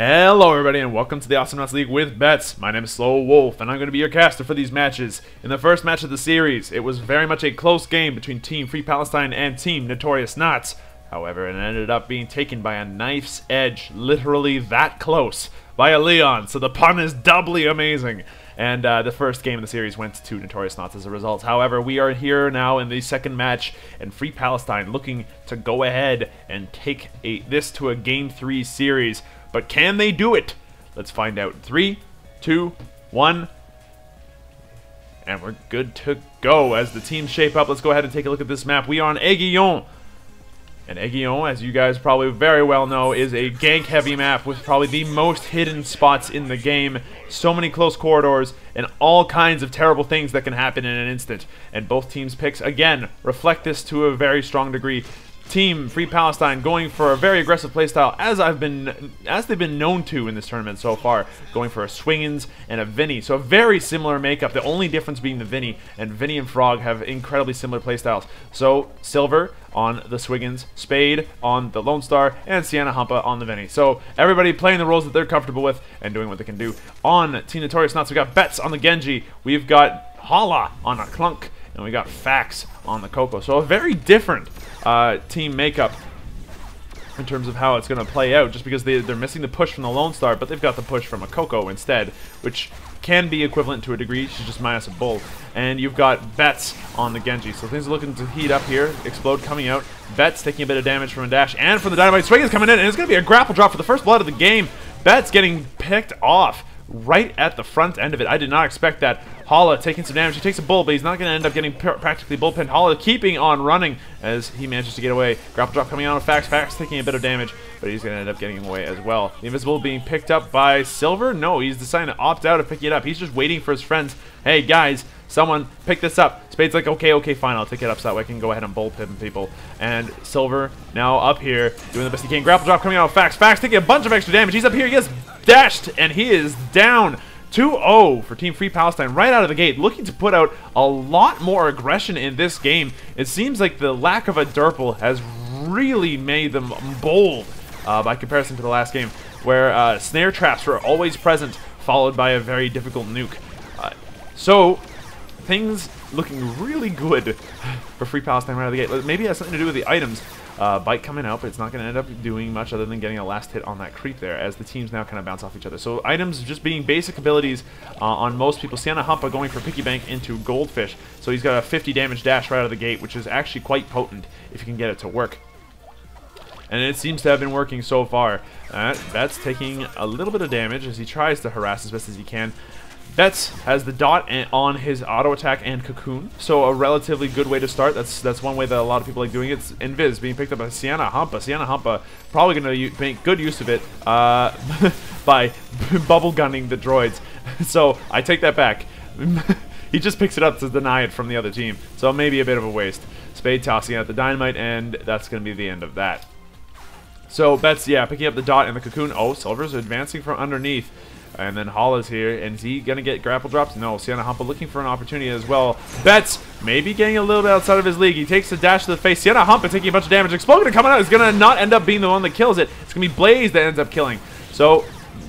Hello everybody and welcome to the Awesomenauts League with Bets. My name is SlowWolf and I'm going to be your caster for these matches. In the first match of the series, it was very much a close game between Team Free Palestine and Team Notorious However, it ended up being taken by a knife's edge, literally that close, by a Leon, so the pun is doubly amazing. And the first game of the series went to Notorious as a result. However, we are here now in the second match, and Free Palestine looking to go ahead and take this to a Game 3 series. But can they do it? Let's find out. 3, 2, 1. And we're good to go as the teams shape up. Let's go ahead and take a look at this map. We are on Aiguillon. And Aiguillon, as you guys probably very well know, is a gank-heavy map with probably the most hidden spots in the game. So many close corridors and all kinds of terrible things that can happen in an instant. And both teams' picks, again, reflect this to a very strong degree. Team Free Palestine going for a very aggressive playstyle, as they've been known to in this tournament so far, going for a Swingins and a Vinny. So a very similar makeup, the only difference being the Vinny, and Vinny and Frog have incredibly similar playstyles. So Silver on the Swingins, Spade on the Lone Star, and Sienna Humpa on the Vinny. So everybody playing the roles that they're comfortable with and doing what they can do. On Team Notorious Nuts, we got Bets on the Genji, we've got Hala on a Clunk, and we got Fax on the Coco. So a very different team makeup in terms of how it's going to play out, just because they're missing the push from the Lone Star, but they've got the push from a Coco instead, which can be equivalent to a degree. She's just minus a bull. And you've got Bets on the Genji, so things are looking to heat up here. Explode coming out, Bets taking a bit of damage from a dash, and from the Dynamite Swing is coming in, and it's going to be a grapple drop for the first blood of the game. Bets getting picked off right at the front end of it. I did not expect that. Hala taking some damage. He takes a bull, but he's not going to end up getting practically bullpinned. Hala keeping on running as he manages to get away. Grapple drop coming out of Fax. Fax taking a bit of damage, but he's going to end up getting away as well. The invisible being picked up by Silver. No, he's deciding to opt out of picking it up. He's just waiting for his friends. Hey, guys, someone pick this up. Spade's like, okay, fine, I'll take it up so that way I can go ahead and bullpen people. And Silver now up here doing the best he can. Grapple drop coming out of Fax. Fax taking a bunch of extra damage. He's up here. He gets dashed, and he is down. 2-0 for Team Free Palestine right out of the gate, looking to put out a lot more aggression in this game. It seems like the lack of a Derple has really made them bold by comparison to the last game, where snare traps were always present, followed by a very difficult nuke. So things looking really good for Free Palestine right out of the gate. Maybe it has something to do with the items. Bite coming out, but it's not going to end up doing much other than getting a last hit on that creep there, as the teams now kind of bounce off each other. So items just being basic abilities on most people. Sienna Humpa going for Piggy Bank into Goldfish, so he's got a 50 damage dash right out of the gate, which is actually quite potent if you can get it to work. And it seems to have been working so far. That's taking a little bit of damage as he tries to harass as best as he can. Bets has the dot on his auto attack and cocoon, so a relatively good way to start. That's one way that a lot of people like doing it. It's Invis being picked up by Sienna Humpa. Sienna Humpa probably going to make good use of it by bubble gunning the droids. So I take that back. He just picks it up to deny it from the other team, so maybe a bit of a waste. Spade tossing out the dynamite, and that's going to be the end of that. So Bets, yeah, picking up the dot and the cocoon. Oh, Silver's advancing from underneath. And then Hala's here, and is he going to get grapple drops? No, Sienna Humpa looking for an opportunity as well. Bets maybe getting a little bit outside of his league. He takes the dash to the face. Sienna Humpa taking a bunch of damage. Explosion coming out is going to not end up being the one that kills it. It's going to be Blaze that ends up killing. So,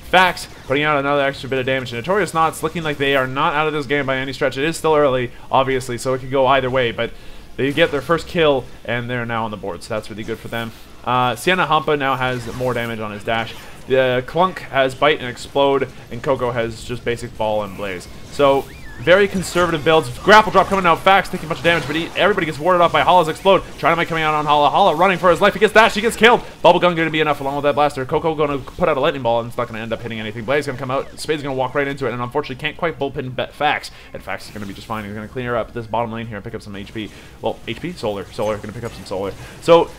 Fax putting out another extra bit of damage. And Notorious Knots looking like they are not out of this game by any stretch. It is still early, obviously, so it could go either way. But they get their first kill, and they're now on the board, so that's really good for them. Sienna Humpa now has more damage on his dash. The Clunk has Bite and Explode, and Coco has just basic Ball and Blaze. So, very conservative builds. Grapple drop coming out. Fax taking a bunch of damage, but everybody gets warded off by Hala's Explode. Dynamite coming out on Hala. Hala running for his life. He gets dashed. He gets killed. Bubble Gun going to be enough along with that blaster. Coco going to put out a Lightning Ball, and it's not going to end up hitting anything. Blaze going to come out. Spade's going to walk right into it, and unfortunately can't quite bullpen Fax. And Fax is going to be just fine. He's going to clear up this bottom lane here and pick up some HP. Well, HP? Solar. Solar. Going to pick up some Solar. So,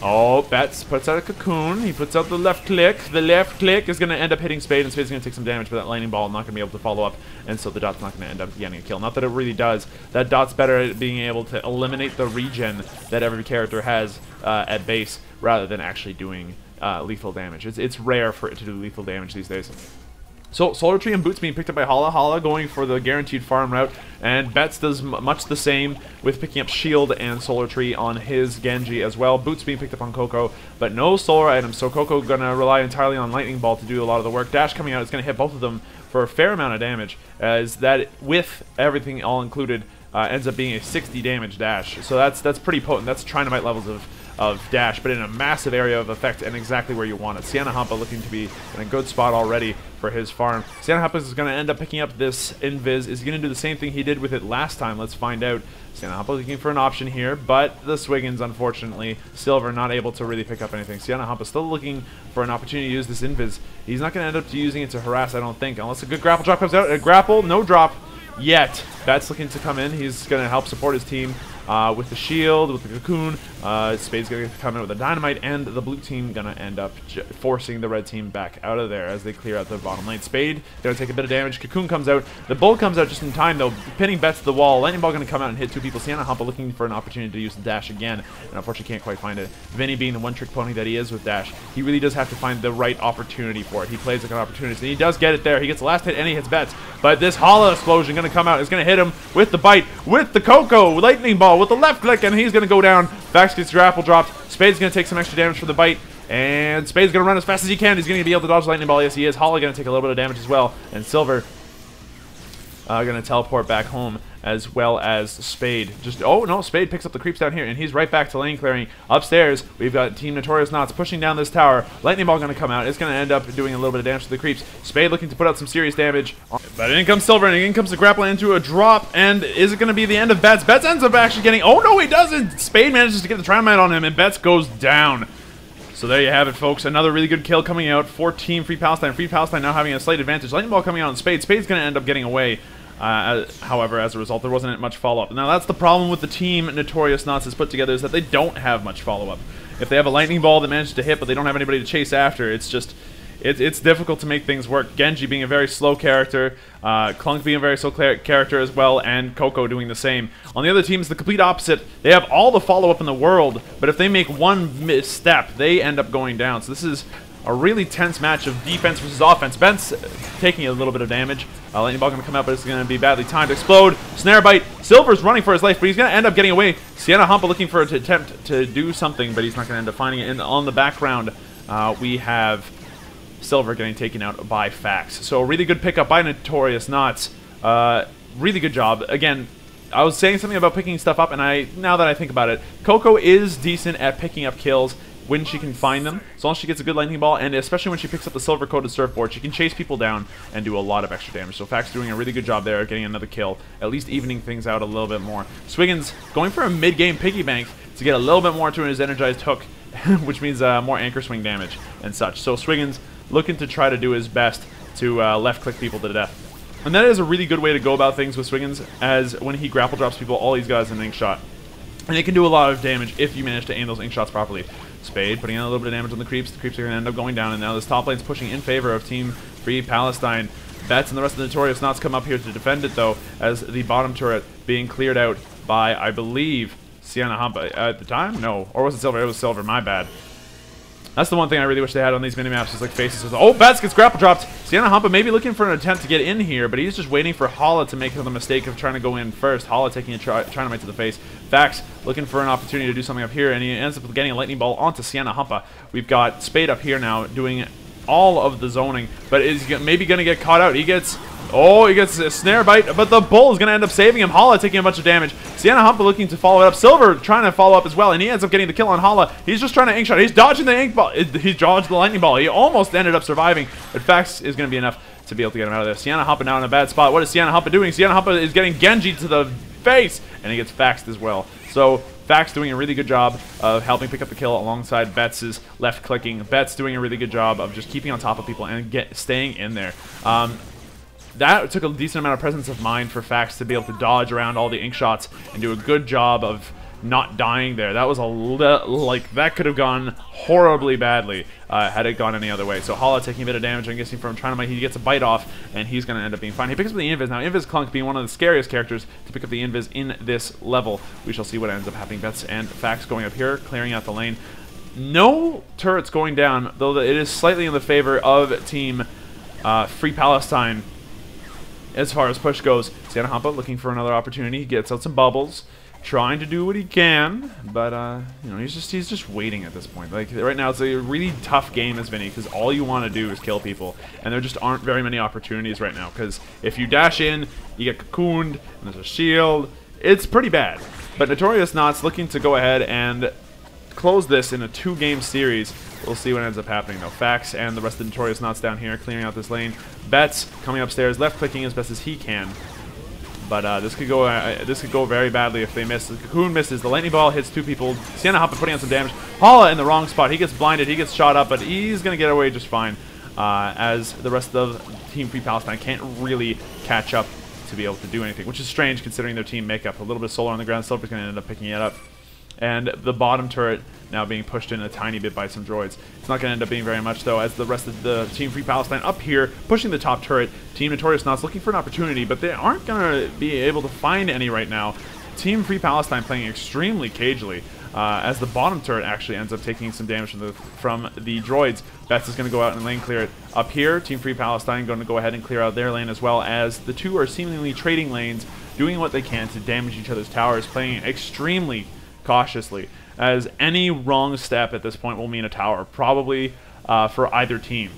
oh, Bets puts out a cocoon. He puts out the left click. The left click is going to end up hitting Spade, and Spade's going to take some damage, but that lightning ball not going to be able to follow up, and so the dot's not going to end up getting a kill. Not that it really does. That dot's better at being able to eliminate the regen that every character has at base, rather than actually doing lethal damage. It's rare for it to do lethal damage these days. So Solar Tree and Boots being picked up by Hala. Hala going for the guaranteed farm route, and Bets does much the same with picking up Shield and Solar Tree on his Genji as well. Boots being picked up on Coco, but no solar items, so Coco gonna rely entirely on Lightning Ball to do a lot of the work. Dash coming out is gonna hit both of them for a fair amount of damage, as that, with everything all included, ends up being a 60 damage dash. So that's pretty potent. That's Trinomite levels of dash, but in a massive area of effect and exactly where you want it. Sienna Hampa looking to be in a good spot already for his farm. Sienna Hampa is going to end up picking up this Invis. Is he going to do the same thing he did with it last time? Let's find out. Sienna Hampa looking for an option here, but the Swiggins, unfortunately, Silver not able to really pick up anything. Sienna Hampa still looking for an opportunity to use this Invis. He's not going to end up using it to harass, I don't think, unless a good grapple drop comes out. A grapple, no drop yet. That's looking to come in. He's going to help support his team with the shield, with the cocoon. Spade's going to come in with a dynamite, and the blue team going to end up forcing the red team back out of there as they clear out the bottom lane. Spade going to take a bit of damage. Cocoon comes out. The bull comes out just in time, though, pinning Bets to the wall. Lightning Ball going to come out and hit two people. Sienna Hampa looking for an opportunity to use the dash again, and unfortunately can't quite find it. Vinny being the one-trick pony that he is with dash, he really does have to find the right opportunity for it. He plays like an opportunity, and he does get it there. He gets the last hit, and he hits Bets. But this Hala explosion going to come out. Is going to hit him with the bite, with the Coco, Lightning Ball, with the left click, and he's going to go down. Vax gets grapple dropped. Spade's going to take some extra damage from the bite, and Spade's going to run as fast as he can. He's going to be able to dodge Lightning Ball. Yes, he is. Hala going to take a little bit of damage as well, and Silver going to teleport back home, as well as Spade. Oh no, Spade picks up the creeps down here, and he's right back to lane clearing. Upstairs, we've got Team Notorious pushing down this tower. Lightning Ball going to come out. It's going to end up doing a little bit of damage to the creeps. Spade looking to put out some serious damage, but in comes Silver, and in comes the grapple into a drop, and is it going to be the end of Bets? Bets ends up actually getting, oh no, he doesn't! Spade manages to get the Trinomite on him, and Bets goes down. So there you have it, folks. Another really good kill coming out for Team Free Palestine. Free Palestine now having a slight advantage. Lightning Ball coming out on Spade. Spade's going to end up getting away. However, as a result, there wasn't much follow-up. Now, that's the problem with the team Notorious has put together, is that they don't have much follow-up. If they have a Lightning Ball that manages to hit, but they don't have anybody to chase after, it's just... It's difficult to make things work. Genji being a very slow character, Clunk being a very slow character as well, and Coco doing the same. On the other team, it's the complete opposite. They have all the follow-up in the world, but if they make one misstep, they end up going down. So this is a really tense match of defense versus offense. Ben's taking a little bit of damage. Lightning Ball going to come out, but it's going to be badly timed. Explode, Snare Bite. Silver's running for his life, but he's going to end up getting away. Sienna Hampa looking for an attempt to do something, but he's not going to end up finding it. On the background, we have Silver getting taken out by Fax. So a really good pickup by Notorious Knots. Really good job. Again, I was saying something about picking stuff up, and now that I think about it, Coco is decent at picking up kills when she can find them. As long as she gets a good Lightning Ball, and especially when she picks up the silver-coated surfboard, she can chase people down and do a lot of extra damage. So Fax doing a really good job there, getting another kill, at least evening things out a little bit more. Swiggins going for a mid-game piggy bank to get a little bit more to his energized hook, which means more anchor swing damage and such. So Swiggins looking to try to do his best to left-click people to death. And that is a really good way to go about things with Swiggins, as when he grapple drops people, all he's got is an ink shot. And it can do a lot of damage if you manage to aim those ink shots properly. Spade putting in a little bit of damage on the creeps. The creeps are going to end up going down, and now this top lane's pushing in favor of Team Free Palestine. Bets and the rest of the Notorious Knots come up here to defend it, though, as the bottom turret being cleared out by, I believe, Sienna Hampa at the time? No. Or was it Silver? It was Silver, my bad. That's the one thing I really wish they had on these minimaps, is like faces. Oh, Bats gets grapple dropped. Sienna Hampa maybe looking for an attempt to get in here, but he's just waiting for Hala to make the mistake of trying to go in first. Hala taking a Trinomite to the face. Fax looking for an opportunity to do something up here, and he ends up getting a Lightning Ball onto Sienna Hampa. We've got Spade up here now doing all of the zoning, but is maybe going to get caught out. He gets a Snare Bite, but the Bull is going to end up saving him. Hala taking a bunch of damage. Sienna Hampa looking to follow it up. Silver trying to follow up as well, and he ends up getting the kill on Hala. He's just trying to ink shot. He's dodging the ink ball. He dodged the Lightning Ball. He almost ended up surviving, but Fax is going to be enough to be able to get him out of there. Sienna Hampa now in a bad spot. What is Sienna Hampa doing? Sienna Hampa is getting Genji to the face, and he gets Faxed as well. So Fax doing a really good job of helping pick up the kill alongside Bets' left clicking. Bets doing a really good job of just keeping on top of people and staying in there. That took a decent amount of presence of mind for Fax to be able to dodge around all the ink shots and do a good job of not dying there. That was that could have gone horribly badly had it gone any other way. So Hala taking a bit of damage, I'm guessing, from Trinomite. He gets a bite off, and he's going to end up being fine. He picks up the Invis. Now, Invis Clunk being one of the scariest characters to pick up the Invis in this level. We shall see what ends up happening. Bets and Fax going up here, clearing out the lane. No turrets going down, though it is slightly in the favor of Team Free Palestine, as far as push goes. Sienna Hampa looking for another opportunity. He gets out some bubbles, trying to do what he can, but you know, he's just waiting at this point. Like right now, it's a really tough game as Vinny, because all you want to do is kill people, and there just aren't very many opportunities right now. Because if you dash in, you get cocooned, and there's a shield. It's pretty bad. But Notorious Knots looking to go ahead and close this in a 2-game series. We'll see what ends up happening though. Fax and the rest of the Notorious Knots down here clearing out this lane. Betts coming upstairs, left clicking as best as he can. But this could go very badly if they miss. The cocoon misses. The lightning ball hits 2 people. Sienna Hampa putting on some damage. Hala in the wrong spot. He gets blinded. He gets shot up, but he's gonna get away just fine. As the rest of Team Free Palestine can't really catch up to be able to do anything, which is strange considering their team makeup. A little bit of solar on the ground. Silver's gonna end up picking it up. And the bottom turret now being pushed in a tiny bit by some droids. It's not going to end up being very much, though, as the rest of the Team Free Palestine up here pushing the top turret. Team Notorious Knots looking for an opportunity, but they aren't going to be able to find any right now. Team Free Palestine playing extremely cagely, as the bottom turret actually ends up taking some damage from the droids. Betts is going to go out and lane clear it. Up here, Team Free Palestine going to go ahead and clear out their lane as well, as the two are seemingly trading lanes, doing what they can to damage each other's towers, playing extremely cautiously, as any wrong step at this point will mean a tower, probably for either team.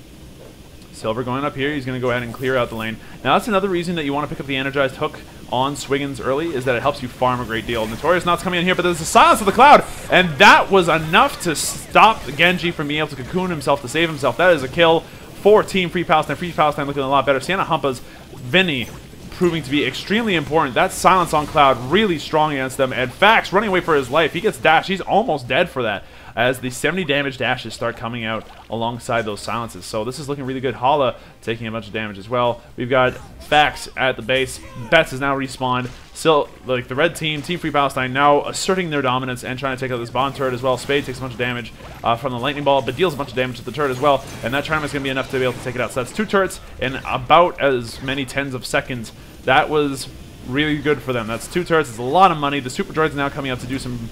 Silver going up here, he's going to go ahead and clear out the lane. Now that's another reason that you want to pick up the energized hook on Swiggins early, is that it helps you farm a great deal. Notorious Knots coming in here, but there's a silence of the cloud, and that was enough to stop Genji from being able to cocoon himself to save himself. That is a kill for Team Free Palestine. Free Palestine looking a lot better. Sienna Hampa's Vinny proving to be extremely important. That silence on Cloud really strong against them, and Fax running away for his life. He gets dashed. He's almost dead for that, as the 70 damage dashes start coming out alongside those silences. So this is looking really good. Hala taking a bunch of damage as well. We've got Fax at the base. Betts is now respawned. Still, like the red team, Team Free Palestine, now asserting their dominance and trying to take out this bomb turret as well. Spade takes a bunch of damage from the lightning ball, but deals a bunch of damage to the turret as well, and that Charm is going to be enough to be able to take it out. So that's 2 turrets in about as many tens of seconds. That was really good for them. That's 2 turrets. It's a lot of money. The super droids now coming out to do some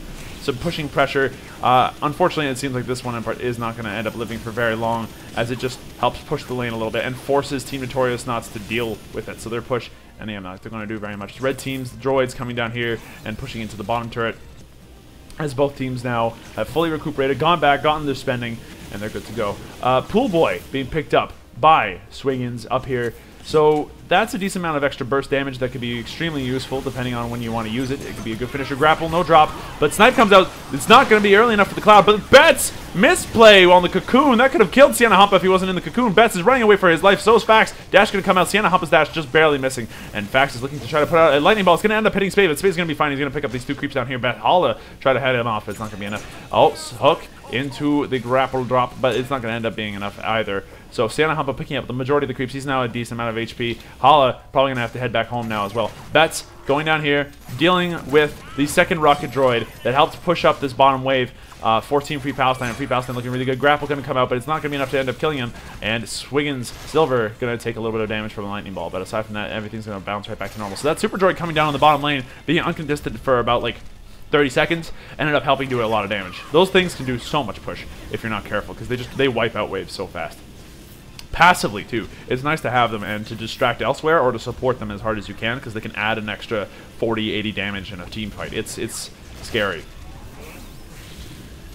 pushing pressure. Unfortunately, it seems like this one in part is not going to end up living for very long, as it just helps push the lane a little bit and forces Team Notorious Knots to deal with it. So their push, and they're not going to do very much. Red teams, the droids coming down here and pushing into the bottom turret, as both teams now have fully recuperated, gone back, gotten their spending, and they're good to go. Pool Boy being picked up by Swiggins up here. So that's a decent amount of extra burst damage that could be extremely useful depending on when you want to use it. It could be a good finisher. Grapple, no drop, but Snipe comes out. It's not going to be early enough for the Cloud, but Betts misplay on the cocoon. That could have killed Sienna Hampa if he wasn't in the cocoon. Betts is running away for his life. So is Fax. Dash going to come out. Sienna Hampa's dash just barely missing, and Fax is looking to try to put out a lightning ball. It's going to end up hitting Spade, but Spade's going to be fine. He's going to pick up these 2 creeps down here. Hala try to head him off. It's not going to be enough. Oh, hook into the grapple drop, but it's not going to end up being enough either. So Sienna Hampa picking up the majority of the creeps. He's now a decent amount of HP. Hala probably going to have to head back home now as well. Betts going down here, dealing with the second rocket droid that helped push up this bottom wave for Team Free Palestine. Free Palestine looking really good. Grapple going to come out, but it's not going to be enough to end up killing him. And Swiggins Silver going to take a little bit of damage from the lightning ball, but aside from that, everything's going to bounce right back to normal. So that super droid coming down on the bottom lane, being uncontested for about like 30 seconds, ended up helping do a lot of damage. Those things can do so much push if you're not careful, because they wipe out waves so fast. Passively too, it's nice to have them and to distract elsewhere or to support them as hard as you can, because they can add an extra 40-80 damage in a team fight. It's scary.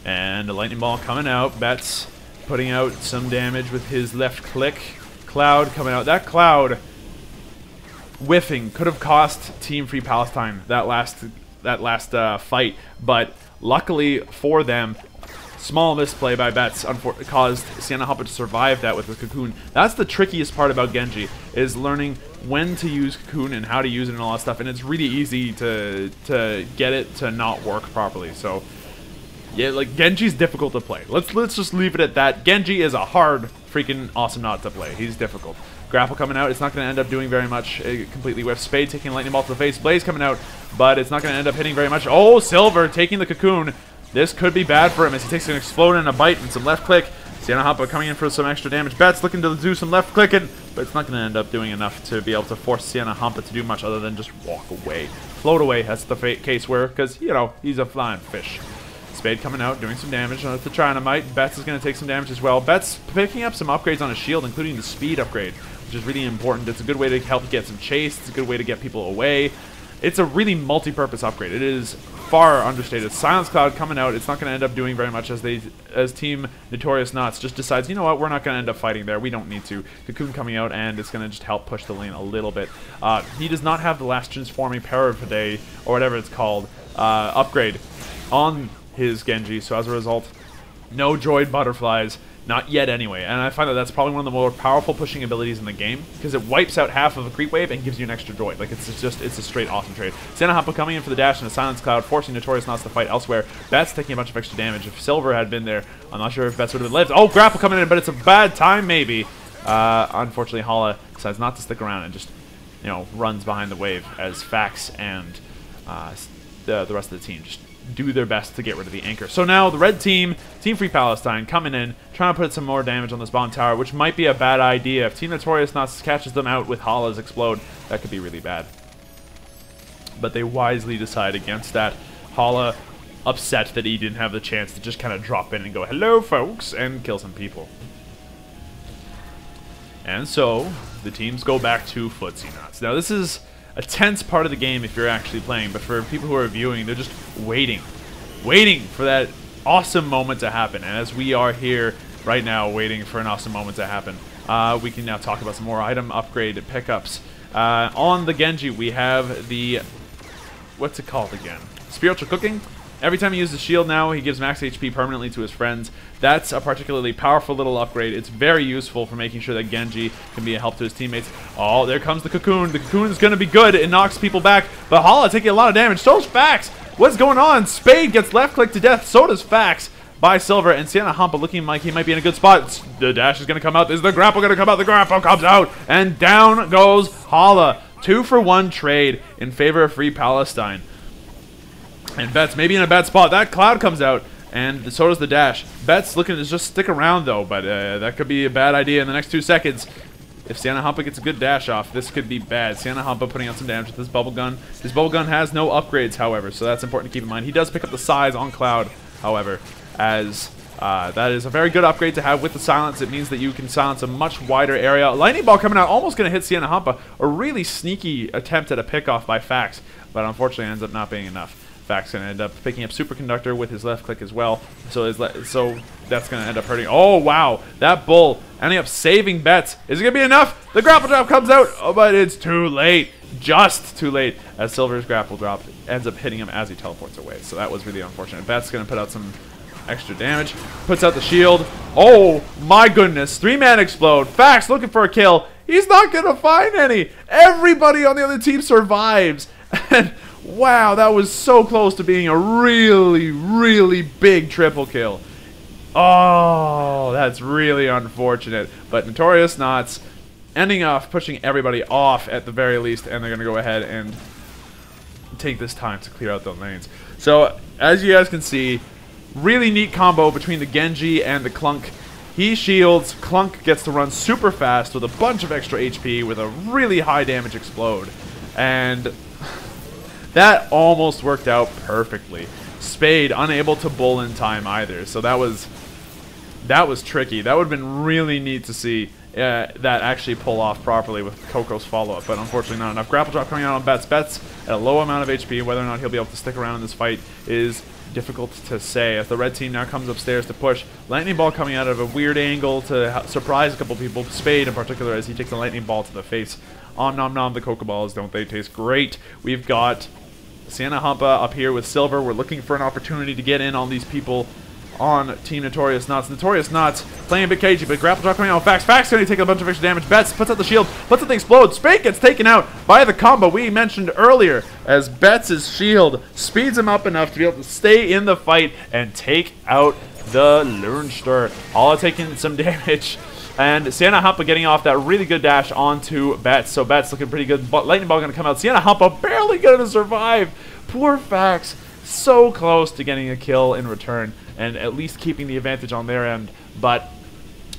And the lightning ball coming out. Betts putting out some damage with his left click. Cloud coming out. That Cloud whiffing could have cost Team Free Palestine that last fight, but luckily for them, small misplay by Betts caused Sienna Hampa to survive that with the cocoon. That's the trickiest part about Genji, is learning when to use cocoon and how to use it and all that stuff, and it's really easy to get it to not work properly. So yeah, like Genji's difficult to play. Let's just leave it at that. Genji is a hard freaking Awesomenaut to play. He's difficult. Grapple coming out. It's not going to end up doing very much. Completely whiffs. Spade taking a lightning ball to the face. Blaze coming out, but it's not going to end up hitting very much. Oh, Silver taking the cocoon. This could be bad for him as he takes an explode and a bite and some left click. Sienna Hampa coming in for some extra damage. Betts looking to do some left clicking, but it's not going to end up doing enough to be able to force Sienna Hampa to do much other than just walk away. Float away, that's the case where, because, you know, he's a flying fish. Spade coming out, doing some damage with the Trinamite. Bets is going to take some damage as well. Bets picking up some upgrades on his shield, including the speed upgrade, which is really important. It's a good way to help get some chase. It's a good way to get people away. It's a really multi-purpose upgrade. It is far understated. Silence Cloud coming out. It's not going to end up doing very much as Team Notorious just decides, you know what, we're not going to end up fighting there. We don't need to. Cocoon coming out, and it's going to just help push the lane a little bit. He does not have the last transforming Paraphrase, or whatever it's called, upgrade on his Genji. So as a result, no Droid Butterflies. Not yet, anyway, and I find that that's probably one of the more powerful pushing abilities in the game, because it wipes out half of a creep wave and gives you an extra droid. Like, it's a straight awesome trade. Sanahapa coming in for the dash and a Silence Cloud, forcing Notorious to fight elsewhere. Bet's taking a bunch of extra damage. If Silver had been there, I'm not sure if Bets would have been lived. Oh, grapple coming in, but it's a bad time, maybe. Unfortunately, Hala decides not to stick around and just, you know, runs behind the wave as Fax and the rest of the team just do their best to get rid of the anchor. So now the red team, Team Free Palestine, coming in, trying to put some more damage on this bomb tower, which might be a bad idea. If Team Notorious catches them out with Hala's Explode, that could be really bad. But they wisely decide against that. Hala upset that he didn't have the chance to just kind of drop in and go, hello folks, and kill some people. And so the teams go back to Footsie Nuts. Now this is a tense part of the game if you're actually playing, but for people who are viewing, they're just waiting for that awesome moment to happen. And as we are here right now waiting for an awesome moment to happen, we can now talk about some more item upgrade pickups. On the Genji, we have the, what's it called again? Spiritual Cooking. Every time he uses shield now, he gives max HP permanently to his friends. That's a particularly powerful little upgrade. It's very useful for making sure that Genji can be a help to his teammates. Oh, there comes the Cocoon. The Cocoon is going to be good. It knocks people back. But Hala taking a lot of damage. So does Fax. What's going on? Spade gets left-clicked to death. So does Fax by Silver. And Sienna Hampa looking like he might be in a good spot. The dash is going to come out. Is the grapple going to come out? The grapple comes out. And down goes Hala. 2-for-1 trade in favor of Free Palestine. And Bet's maybe in a bad spot. That cloud comes out, and so does the dash. Bet's looking to just stick around, though, but that could be a bad idea in the next 2 seconds. If Sienna Hampa gets a good dash off, this could be bad. Sienna Hampa putting out some damage with his bubble gun. His bubble gun has no upgrades, however, so that's important to keep in mind. He does pick up the size on Cloud, however, as that is a very good upgrade to have with the silence. It means that you can silence a much wider area. Lightning Ball coming out, almost going to hit Sienna Hampa. A really sneaky attempt at a pickoff by Fax, but unfortunately ends up not being enough. Fax going to end up picking up Superconductor with his left click as well. So that's going to end up hurting. Oh, wow. That bull ending up saving Bets. Is it going to be enough? The grapple drop comes out. Oh, but it's too late. Just too late. As Silver's grapple drop ends up hitting him as he teleports away. So that was really unfortunate. Bets going to put out some extra damage. Puts out the shield. Oh, my goodness. 3-man explode. Fax looking for a kill. He's not going to find any. Everybody on the other team survives. And wow, that was so close to being a really, really big triple kill. Oh, that's really unfortunate. But Notorious Knots ending off pushing everybody off at the very least, and they're going to go ahead and take this time to clear out the lanes. So, as you guys can see, really neat combo between the Genji and the Clunk. He shields, Clunk gets to run super fast with a bunch of extra HP with a really high damage explode. And that almost worked out perfectly. Spade unable to bull in time either, so that was tricky. That would have been really neat to see that actually pull off properly with Coco's follow-up, but unfortunately not enough. Grapple drop coming out on Bets. Bets at a low amount of HP. Whether or not he'll be able to stick around in this fight is difficult to say. As the red team now comes upstairs to push, lightning ball coming out of a weird angle to surprise a couple people. Spade in particular, as he takes a lightning ball to the face. Om nom nom, the Coco Balls, don't they taste great? We've got Sienna Hampa up here with Silver. We're looking for an opportunity to get in on these people on Team Notorious Knots. Notorious Knots playing a bit cagey, but grapple drop coming out. Fax going to take a bunch of extra damage. Bets puts out the shield, puts out the explode. Spade gets taken out by the combo we mentioned earlier, as Bets' shield speeds him up enough to be able to stay in the fight and take out the Lernster. All taking some damage. And Sienna Hampa getting off that really good dash onto Bets. So Bets looking pretty good. But lightning ball going to come out. Sienna Hampa barely going to survive. Poor Fax. So close to getting a kill in return and at least keeping the advantage on their end. But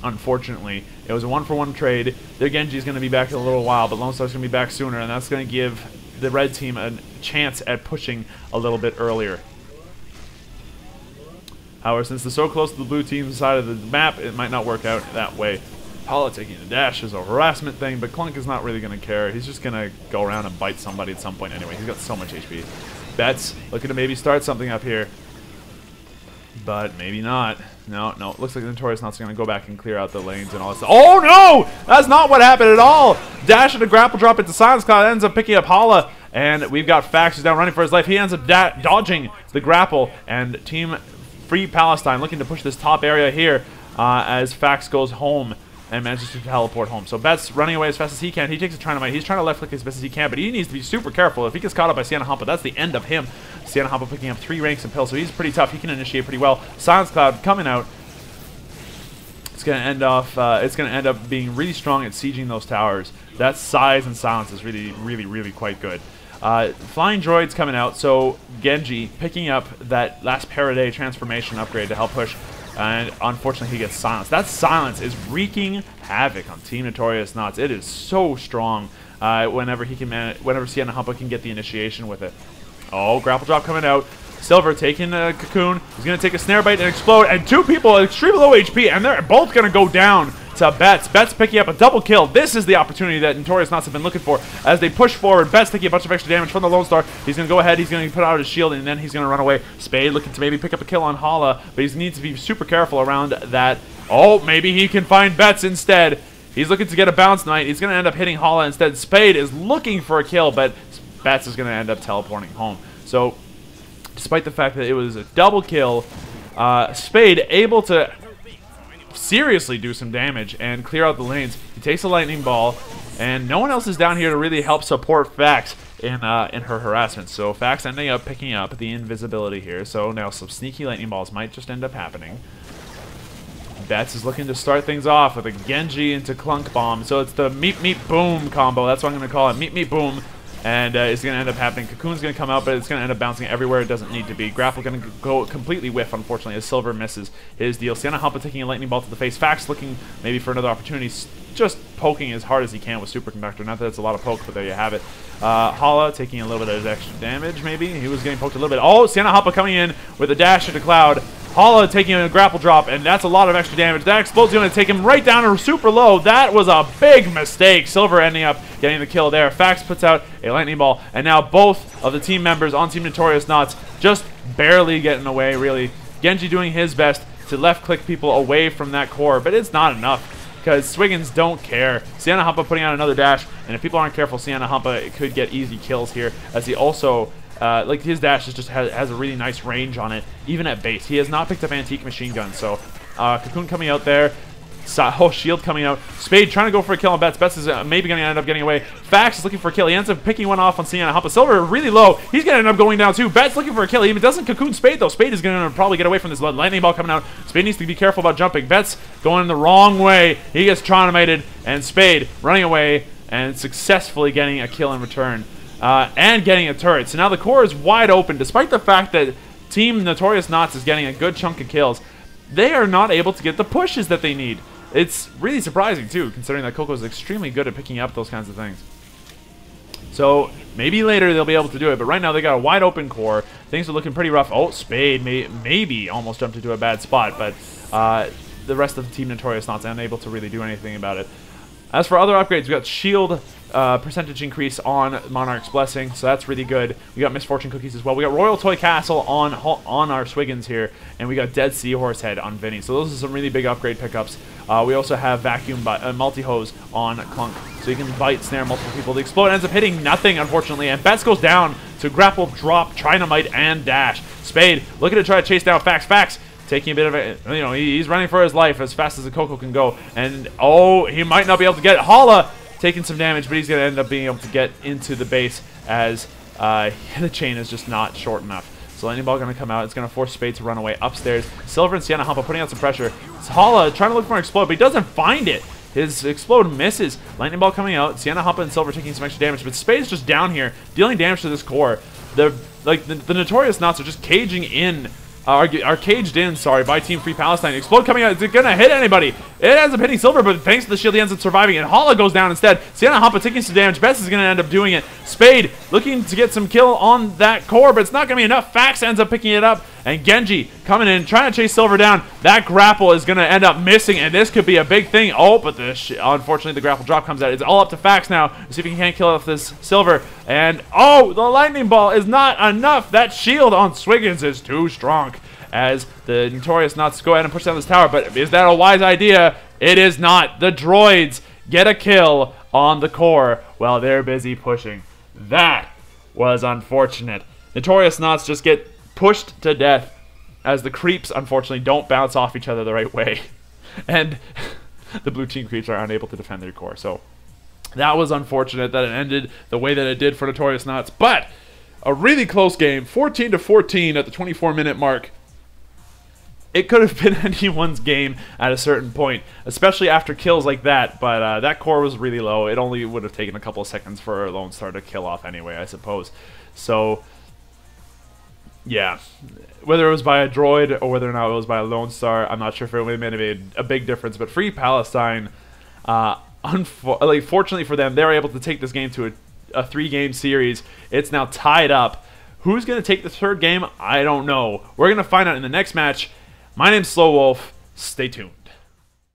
unfortunately, it was a 1-for-1 trade. Their Genji is going to be back in a little while, but Lone Star's going to be back sooner. And that's going to give the red team a chance at pushing a little bit earlier. However, since they're so close to the blue team's side of the map, it might not work out that way. Hala taking the dash is a harassment thing, but Clunk is not really going to care. He's just going to go around and bite somebody at some point anyway. He's got so much HP. Betts looking to maybe start something up here. But maybe not. No, looks like the Notorious Nuts are going to go back and clear out the lanes and all this stuff. Oh no! That's not what happened at all! Dash and a grapple drop into Silence Cloud ends up picking up Hala. And we've got Fax who's down running for his life. He ends up dodging the grapple. And Team Free Palestine looking to push this top area here as Fax goes home and manages to teleport home. So Betts running away as fast as he can. He takes a Trinamite. He's trying to left click as best as he can, but he needs to be super careful. If he gets caught up by Sienna Hampa, that's the end of him. Sienna Hampa picking up 3 ranks and pills, so he's pretty tough. He can initiate pretty well. Silence Cloud coming out. It's going to end off. It's going to end up being really strong at sieging those towers. That size and silence is really quite good. Flying Droids coming out, so Genji picking up that last Paraday transformation upgrade to help push. And unfortunately, he gets silenced. That silence is wreaking havoc on Team Notorious Nuts. It is so strong whenever Sienna Hampa can get the initiation with it. Oh, grapple drop coming out. Silver taking a cocoon. He's going to take a snare bite and explode. And 2 people extremely low HP, and they're both going to go down to Betts. Betts picking up a double kill. This is the opportunity that Notorious Nuts have been looking for as they push forward. Betts taking a bunch of extra damage from the Lone Star. He's going to go ahead. He's going to put out his shield, and then he's going to run away. Spade looking to maybe pick up a kill on Hala, but he needs to be super careful around that. Oh, maybe he can find Betts instead. He's looking to get a bounce knight. He's going to end up hitting Hala instead. Spade is looking for a kill, but Betts is going to end up teleporting home. So, despite the fact that it was a double kill, Spade able to seriously do some damage and clear out the lanes. He takes a lightning ball, and no one else is down here to really help support Fax in her harassment. So Fax ending up picking up the invisibility here. So now some sneaky lightning balls might just end up happening. Betts is looking to start things off with a Genji into Clunk Bomb. So it's the meet boom combo. That's what I'm going to call it. Meet boom. And it's going to end up happening. Cocoon's going to come out, but it's going to end up bouncing everywhere it doesn't need to be. Grapple going to go completely whiff, unfortunately, as Silver misses his deal. Sienna Hampa taking a lightning ball to the face. Fax looking maybe for another opportunity, just poking as hard as he can with Superconductor. Not that it's a lot of poke, but there you have it. Hala taking a little bit of extra damage, maybe. He was getting poked a little bit. Oh, Sienna Hampa coming in with a dash into Cloud. Hala taking a grapple drop, and that's a lot of extra damage. That explode's going to take him right down to super low. That was a big mistake. Silver ending up getting the kill there. Fax puts out a lightning ball, and now both of the team members on Team Notorious Nuts just barely getting away, really. Genji doing his best to left-click people away from that core, but it's not enough because Swiggins don't care. Sienna Hampa putting out another dash, and if people aren't careful, Sienna Hampa could get easy kills here, as he also... like his dash just has a really nice range on it, even at base. He has not picked up antique machine gun, so Cocoon coming out there. Oh, shield coming out. Spade trying to go for a kill on Betts. Betts is maybe going to end up getting away. Fax is looking for a kill. He ends up picking one off on Sienna Hampa. Silver really low. He's going to end up going down too. Betts looking for a kill. He doesn't Cocoon Spade though. Spade is going to probably get away from this lightning ball coming out. Spade needs to be careful about jumping. Betts going the wrong way. He gets Tronamated, and Spade running away and successfully getting a kill in return. And getting a turret. So now the core is wide open. Despite the fact that Team Notorious Nuts is getting a good chunk of kills, they are not able to get the pushes that they need. It's really surprising, too, considering that Coco is extremely good at picking up those kinds of things. So maybe later they'll be able to do it, but right now they got a wide open core. Things are looking pretty rough. Oh, Spade maybe almost jumped into a bad spot, but the rest of the Team Notorious Nuts unable to really do anything about it. As for other upgrades, we got shield percentage increase on Monarch's Blessing, so that's really good. We got Misfortune Cookies as well. We got Royal Toy Castle on our Swiggins here, and we got Dead Seahorse Head on Vinny. So those are some really big upgrade pickups. We also have Vacuum Multi-Hose on Clunk, so you can bite, snare multiple people. The explode ends up hitting nothing, unfortunately, and Betts goes down to grapple, drop, Trinamite, and dash. Spade looking to try to chase down Fax. Fax taking a bit of a, he's running for his life as fast as the Coco can go. And, oh, he might not be able to get it. Hala taking some damage, but he's going to end up being able to get into the base as the chain is just not short enough. So lightning ball going to come out. It's going to force Spade to run away upstairs. Silver and Sienna Hampa putting out some pressure. It's Hala trying to look for an explode, but he doesn't find it. His explode misses. Lightning ball coming out. Sienna Hampa and Silver taking some extra damage, but Spade's just down here dealing damage to this core. The Notorious Nuts are just caging in. Are caged in, sorry, by Team Free Palestine. Explode coming out. Is it going to hit anybody? It ends up hitting Silver, but thanks to the shield, he ends up surviving. And Hala goes down instead. Sienna Hampa taking some damage. Betts is going to end up doing it. Spade looking to get some kill on that core, but it's not going to be enough. Fax ends up picking it up And Genji coming in, trying to chase Silver down. That grapple is going to end up missing, and this could be a big thing. Oh, but unfortunately, the grapple drop comes out. It's all up to Fax now. See if he can't kill off this Silver. And, oh, the lightning ball is not enough. That shield on Swiggins is too strong as the Notorious Nuts go ahead and push down this tower. But is that a wise idea? It is not. The droids get a kill on the core while they're busy pushing. That was unfortunate. Notorious Nuts just get pushed to death as the creeps, unfortunately, don't bounce off each other the right way. And the blue team creeps are unable to defend their core. So that was unfortunate that it ended the way that it did for Notorious Nuts. But a really close game, 14-14 at the 24-minute mark. It could have been anyone's game at a certain point, especially after kills like that, but that core was really low. It only would have taken a couple of seconds for Lone Star to kill off anyway, I suppose. So, yeah. Whether it was by a droid or whether or not it was by a Lone Star, I'm not sure if it would have made a big difference, but Free Palestine, fortunately for them, they were able to take this game to a 3-game series. It's now tied up. Who's going to take the third game? I don't know. We're going to find out in the next match. My name's SlowWolf. Stay tuned.